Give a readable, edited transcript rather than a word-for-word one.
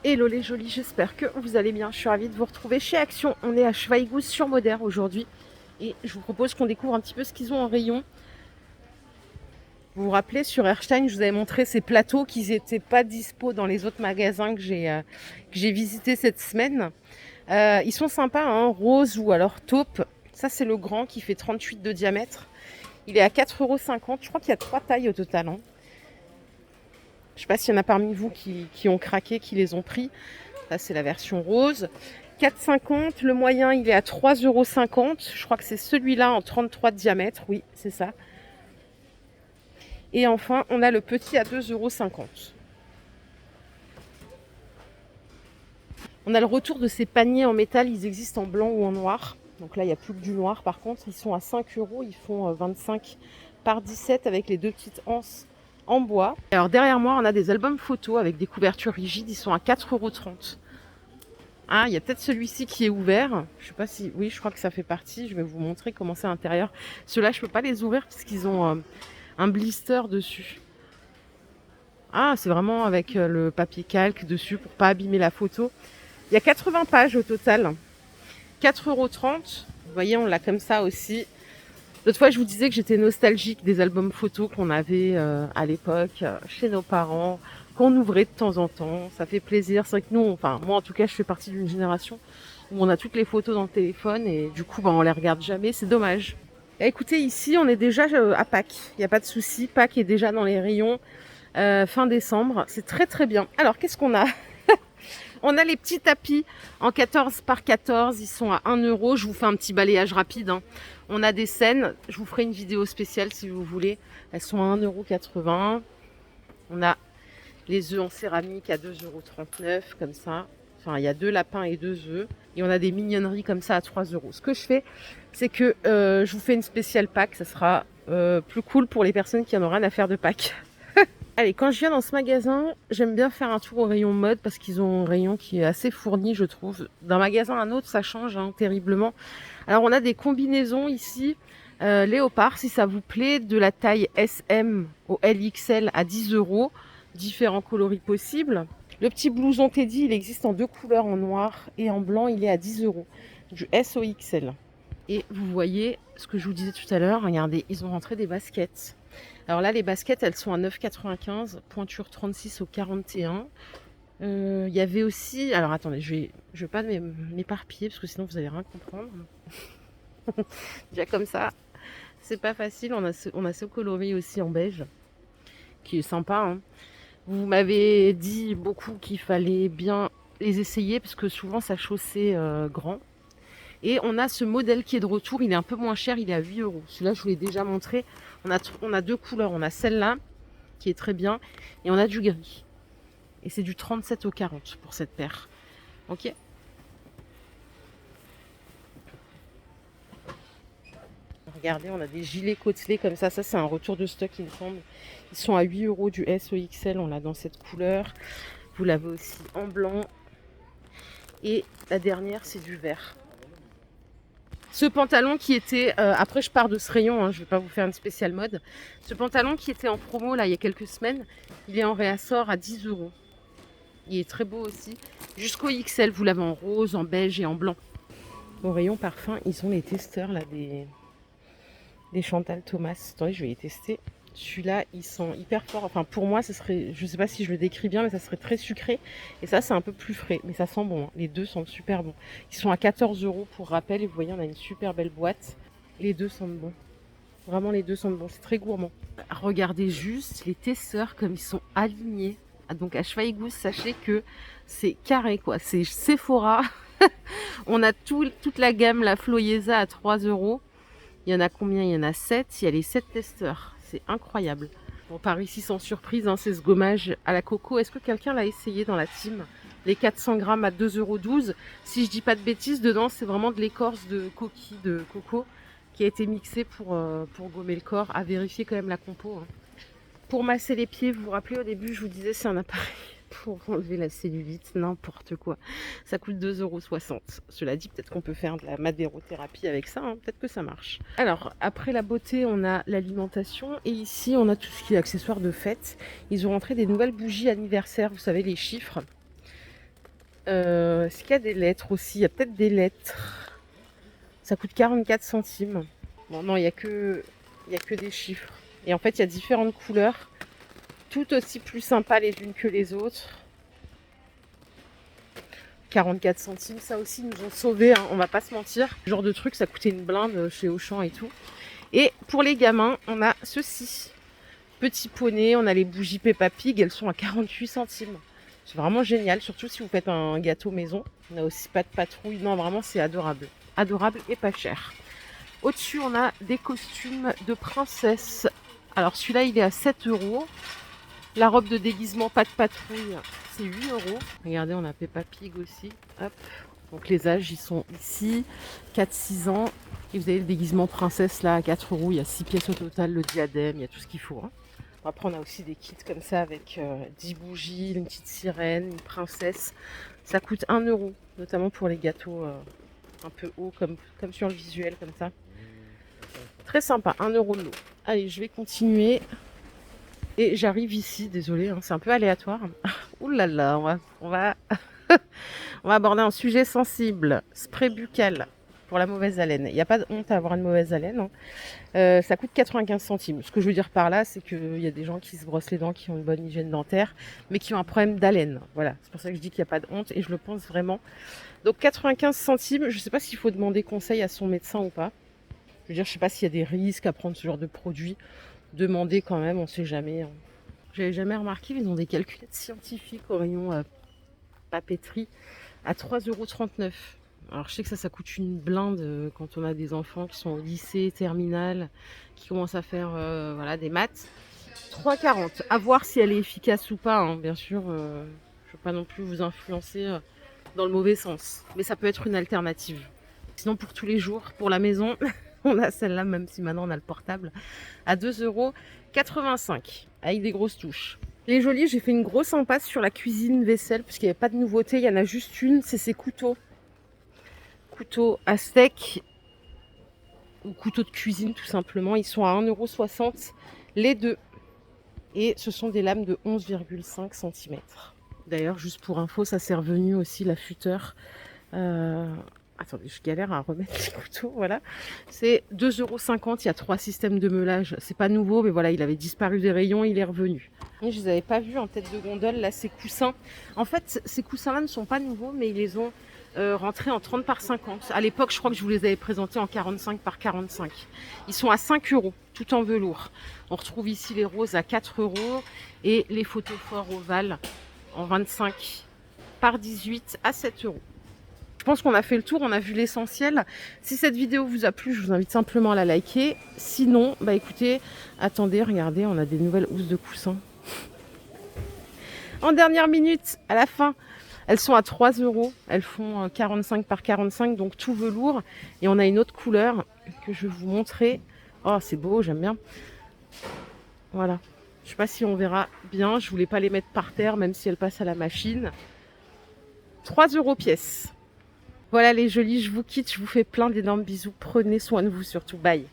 Hello les jolis, j'espère que vous allez bien. Je suis ravie de vous retrouver chez Action. On est à Schweighouse-sur-Moder aujourd'hui et je vous propose qu'on découvre un petit peu ce qu'ils ont en rayon. Vous vous rappelez, sur Erstein, je vous avais montré ces plateaux qui n'étaient pas dispo dans les autres magasins que j'ai visités cette semaine. Ils sont sympas, hein, rose ou alors taupe. Ça, c'est le grand qui fait 38 de diamètre. Il est à 4,50 €. Je crois qu'il y a 3 tailles au total, hein. Je ne sais pas s'il y en a parmi vous qui ont craqué, qui les ont pris. Ça, c'est la version rose. 4,50 €. Le moyen, il est à 3,50 €. Je crois que c'est celui-là en 33 de diamètre. Oui, c'est ça. Et enfin, on a le petit à 2,50 €. On a le retour de ces paniers en métal. Ils existent en blanc ou en noir. Donc là, il n'y a plus que du noir. Par contre, ils sont à 5 €. Ils font 25 par 17 avec les deux petites anses en bois. Alors derrière moi, on a des albums photos avec des couvertures rigides. Ils sont à 4,30 €. Ah, il y a peut-être celui-ci qui est ouvert. Je sais pas si... Oui, je crois que ça fait partie. Je vais vous montrer comment c'est à l'intérieur. Ceux-là, je peux pas les ouvrir parce qu'ils ont un blister dessus. Ah, c'est vraiment avec le papier calque dessus pour pas abîmer la photo. Il y a 80 pages au total. 4,30 €. Vous voyez, on l'a comme ça aussi. L'autre fois, je vous disais que j'étais nostalgique des albums photos qu'on avait à l'époque chez nos parents, qu'on ouvrait de temps en temps. Ça fait plaisir. C'est vrai que nous, enfin moi en tout cas, je fais partie d'une génération où on a toutes les photos dans le téléphone et du coup, on les regarde jamais. C'est dommage. Et écoutez, ici, on est déjà à Pâques. Il n'y a pas de souci. Pâques est déjà dans les rayons fin décembre. C'est très très bien. Alors, qu'est-ce qu'on a? On a les petits tapis en 14 par 14, ils sont à 1 €. Je vous fais un petit balayage rapide, hein. On a des scènes, je vous ferai une vidéo spéciale si vous voulez. Elles sont à 1,80 €. On a les œufs en céramique à 2,39 € comme ça. Enfin, il y a 2 lapins et 2 œufs. Et on a des mignonneries comme ça à 3 €. Ce que je fais, c'est que je vous fais une spéciale Pâques. Ça sera plus cool pour les personnes qui en ont rien à faire de Pâques. Allez, quand je viens dans ce magasin, j'aime bien faire un tour au rayon mode parce qu'ils ont un rayon qui est assez fourni, je trouve. D'un magasin à un autre, ça change hein, terriblement. Alors, on a des combinaisons ici. Léopard, si ça vous plaît, de la taille SM au LXL à 10 €. Différents coloris possibles. Le petit blouson Teddy, il existe en deux couleurs, en noir et en blanc. Il est à 10 €. Du S au XL. Et vous voyez ce que je vous disais tout à l'heure. Regardez, ils ont rentré des baskets. Alors là, les baskets, elles sont à 9,95, pointure 36 au 41. Il y avait aussi... Alors attendez, je vais pas m'éparpiller parce que sinon vous allez rien comprendre. Déjà comme ça, c'est pas facile. On a ce coloris aussi en beige qui est sympa, hein. Vous m'avez dit beaucoup qu'il fallait bien les essayer parce que souvent ça chaussait grand. Et on a ce modèle qui est de retour, il est un peu moins cher, il est à 8 €. Celui-là, je vous l'ai déjà montré. On a deux couleurs, on a celle-là qui est très bien et on a du gris. Et c'est du 37 au 40 pour cette paire. Ok. Regardez, on a des gilets côtelés comme ça. Ça, c'est un retour de stock, il me semble. Ils sont à 8 € du S au XL. On l'a dans cette couleur. Vous l'avez aussi en blanc. Et la dernière, c'est du vert. Ce pantalon qui était... après, je pars de ce rayon. Hein, je ne vais pas vous faire une spéciale mode. Ce pantalon qui était en promo, là, il y a quelques semaines, il est en réassort à 10 €. Il est très beau aussi. Jusqu'au XL, vous l'avez en rose, en beige et en blanc. Au rayon parfum, ils ont les testeurs là des Chantal Thomas. Attendez, je vais les tester. Celui-là, ils sont hyper forts. Enfin, pour moi, ça serait, je sais pas si je le décris bien, mais ça serait très sucré. Et ça, c'est un peu plus frais. Mais ça sent bon, hein. Les deux sont super bons. Ils sont à 14 € pour rappel. Et vous voyez, on a une super belle boîte. Les deux sentent bon. Vraiment, les deux sentent bon. C'est très gourmand. Regardez juste les testeurs comme ils sont alignés. Donc à Schweighouse, sachez que c'est carré quoi. C'est Sephora. On a toute la gamme, la Floyesa à 3 €. Il y en a combien? Il y en a 7. Il y a les 7 testeurs. C'est incroyable. Bon, par ici, sans surprise, hein, c'est ce gommage à la coco. Est-ce que quelqu'un l'a essayé dans la team? Les 400 grammes à 2,12 €. Si je dis pas de bêtises, dedans, c'est vraiment de l'écorce de coquille de coco qui a été mixée pour gommer le corps. À vérifier quand même la compo, hein. Pour masser les pieds, vous vous rappelez au début, je vous disais, c'est un appareil pour enlever la cellulite, n'importe quoi. Ça coûte 2,60 €. Cela dit, peut-être qu'on peut faire de la madérothérapie avec ça, hein, peut-être que ça marche. Alors, après la beauté, on a l'alimentation et ici, on a tout ce qui est accessoires de fête. Ils ont rentré des nouvelles bougies anniversaires, vous savez, les chiffres. Est-ce qu'il y a des lettres aussi? Il y a peut-être des lettres. Ça coûte 44 centimes. Bon, non, il y a que des chiffres. Et en fait, il y a différentes couleurs, tout aussi plus sympas les unes que les autres. 44 centimes, ça aussi, ils nous ont sauvés, hein, on va pas se mentir. Ce genre de truc, ça coûtait une blinde chez Auchan et tout. Et pour les gamins, on a ceci. Petit poney, on a les bougies Peppa Pig, elles sont à 48 centimes. C'est vraiment génial, surtout si vous faites un gâteau maison. On a aussi pas de patrouille, non vraiment c'est adorable. Adorable et pas cher. Au-dessus, on a des costumes de princesse. Alors celui-là, il est à 7 euros. La robe de déguisement pas de patrouille, c'est 8 euros. Regardez, on a Peppa Pig aussi. Hop. Donc les âges, ils sont ici. 4-6 ans. Et vous avez le déguisement princesse là à 4 euros. Il y a 6 pièces au total, le diadème, il y a tout ce qu'il faut. Hein. Après, on a aussi des kits comme ça avec 10 bougies, une petite sirène, une princesse. Ça coûte 1 euro, notamment pour les gâteaux un peu hauts, comme sur le visuel, comme ça. Très sympa, 1 euro de l'eau. Allez, je vais continuer. Et j'arrive ici, désolée, hein, c'est un peu aléatoire. Ouh là là, on va aborder un sujet sensible. Spray buccal pour la mauvaise haleine. Il n'y a pas de honte à avoir une mauvaise haleine. Hein. Ça coûte 95 centimes. Ce que je veux dire par là, c'est qu'il y a des gens qui se brossent les dents, qui ont une bonne hygiène dentaire, mais qui ont un problème d'haleine. Voilà, c'est pour ça que je dis qu'il n'y a pas de honte et je le pense vraiment. Donc 95 centimes, je ne sais pas s'il faut demander conseil à son médecin ou pas. Je veux dire, je ne sais pas s'il y a des risques à prendre ce genre de produit. Demander quand même, on ne sait jamais. Hein. J'avais jamais remarqué, ils ont des calculettes scientifiques au rayon papeterie à 3,39 €. Alors je sais que ça coûte une blinde quand on a des enfants qui sont au lycée, terminale, qui commencent à faire voilà, des maths. 3,40 €. À voir si elle est efficace ou pas, hein. Bien sûr. Je ne veux pas non plus vous influencer dans le mauvais sens. Mais ça peut être une alternative. Sinon pour tous les jours, pour la maison, on a celle-là, même si maintenant on a le portable, à 2,85 € avec des grosses touches. Les jolis, j'ai fait une grosse impasse sur la cuisine vaisselle parce qu'il n'y avait pas de nouveauté. Il y en a juste une, c'est ces couteaux. Couteaux à steak ou couteaux de cuisine tout simplement. Ils sont à 1,60 € les deux. Et ce sont des lames de 11,5 cm. D'ailleurs, juste pour info, ça s'est revenu aussi l'affûteur. Attendez, je galère à remettre les couteaux, voilà. C'est 2,50 €, il y a 3 systèmes de meulage. C'est pas nouveau, mais voilà, il avait disparu des rayons, il est revenu. Et je les avais pas vus en tête de gondole, là, ces coussins. En fait, ces coussins-là ne sont pas nouveaux, mais ils les ont rentrés en 30 par 50. À l'époque, je crois que je vous les avais présentés en 45 par 45. Ils sont à 5 €, tout en velours. On retrouve ici les roses à 4 € et les photophores ovales en 25 par 18 à 7 €. Je pense qu'on a fait le tour, on a vu l'essentiel. Si cette vidéo vous a plu, je vous invite simplement à la liker. Sinon, bah écoutez, attendez, regardez, on a des nouvelles housses de coussins. En dernière minute, à la fin, elles sont à 3 €. Elles font 45 par 45, donc tout velours. Et on a une autre couleur que je vais vous montrer. Oh, c'est beau, j'aime bien. Voilà. Je ne sais pas si on verra bien. Je voulais pas les mettre par terre, même si elles passent à la machine. 3 € pièce. Voilà les jolis, je vous quitte, je vous fais plein d'énormes bisous. Prenez soin de vous surtout. Bye.